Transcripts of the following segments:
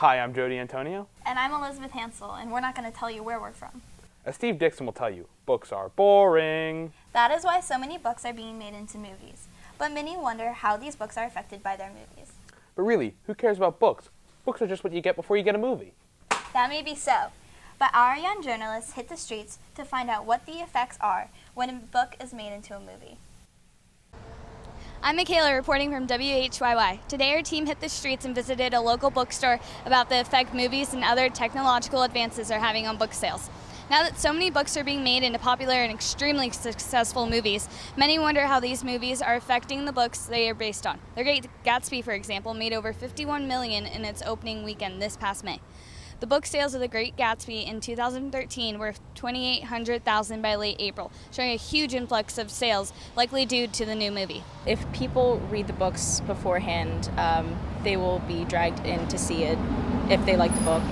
Hi, I'm Jody Antonio. And I'm Elizabeth Hansel, and we're not going to tell you where we're from. As Steve Dixon will tell you, books are boring. That is why so many books are being made into movies. But many wonder how these books are affected by their movies. But really, who cares about books? Books are just what you get before you get a movie. That may be so, but our young journalists hit the streets to find out what the effects are when a book is made into a movie. I'm Michaela reporting from WHYY. Today our team hit the streets and visited a local bookstore about the effect movies and other technological advances are having on book sales. Now that so many books are being made into popular and extremely successful movies, many wonder how these movies are affecting the books they are based on. The Great Gatsby, for example, made over $51 million in its opening weekend this past May. The book sales of The Great Gatsby in 2013 were 2,800,000 by late April, showing a huge influx of sales, likely due to the new movie. If people read the books beforehand, they will be dragged in to see it if they like the book,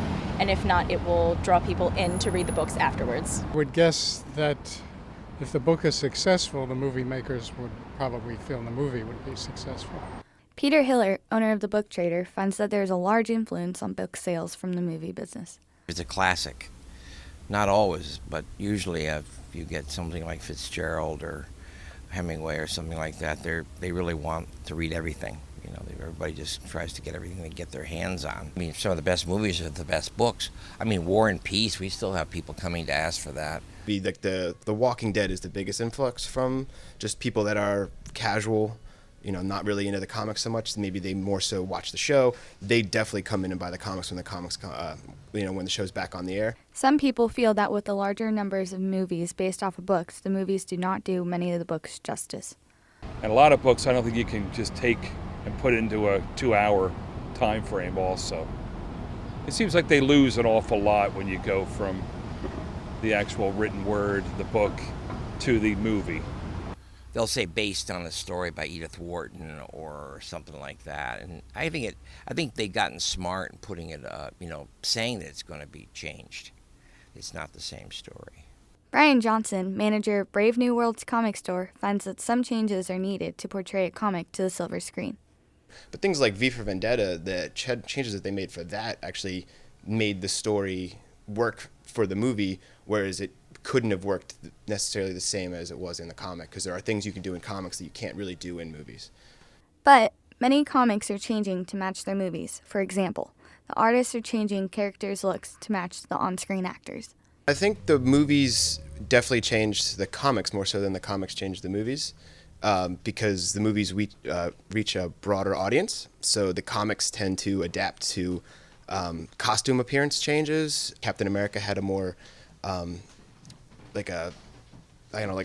and if not, it will draw people in to read the books afterwards. I would guess that if the book is successful, the movie makers would probably feel the movie would be successful. Peter Hiller, owner of The Book Trader, finds that there is a large influence on book sales from the movie business. It's a classic. Not always, but usually if you get something like Fitzgerald or Hemingway or something like that, they really want to read everything. You know, everybody just tries to get everything they get their hands on. I mean, some of the best movies are the best books. I mean, War and Peace, we still have people coming to ask for that. Like the Walking Dead is the biggest influx from just people that are casual, you know, not really into the comics so much. Maybe they more so watch the show. They definitely come in and buy the comics when the comics, when the show's back on the air. Some people feel that with the larger numbers of movies based off of books, the movies do not do many of the books justice. And a lot of books, I don't think you can just take and put it into a 2-hour time frame also. It seems like they lose an awful lot when you go from the actual written word, the book, to the movie. They'll say based on a story by Edith Wharton or something like that. And I think they've gotten smart in putting it, saying that it's going to be changed. It's not the same story. Brian Johnson, manager of Brave New World's comic store, finds that some changes are needed to portray a comic to the silver screen. But things like V for Vendetta, the changes that they made for that actually made the story work for the movie, whereas it couldn't have worked necessarily the same as it was in the comic, because there are things you can do in comics that you can't really do in movies. But many comics are changing to match their movies. For example, the artists are changing characters' looks to match the on-screen actors. I think the movies definitely changed the comics more so than the comics changed the movies, because the movies reach a broader audience. So the comics tend to adapt to costume appearance changes. Captain America had a more like a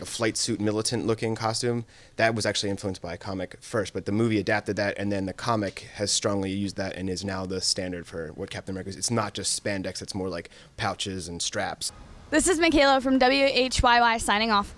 flight suit militant looking costume. That was actually influenced by a comic first, but the movie adapted that, and then the comic has strongly used that and is now the standard for what Captain America is. It's not just spandex, it's more like pouches and straps. This is Michaela from WHYY signing off.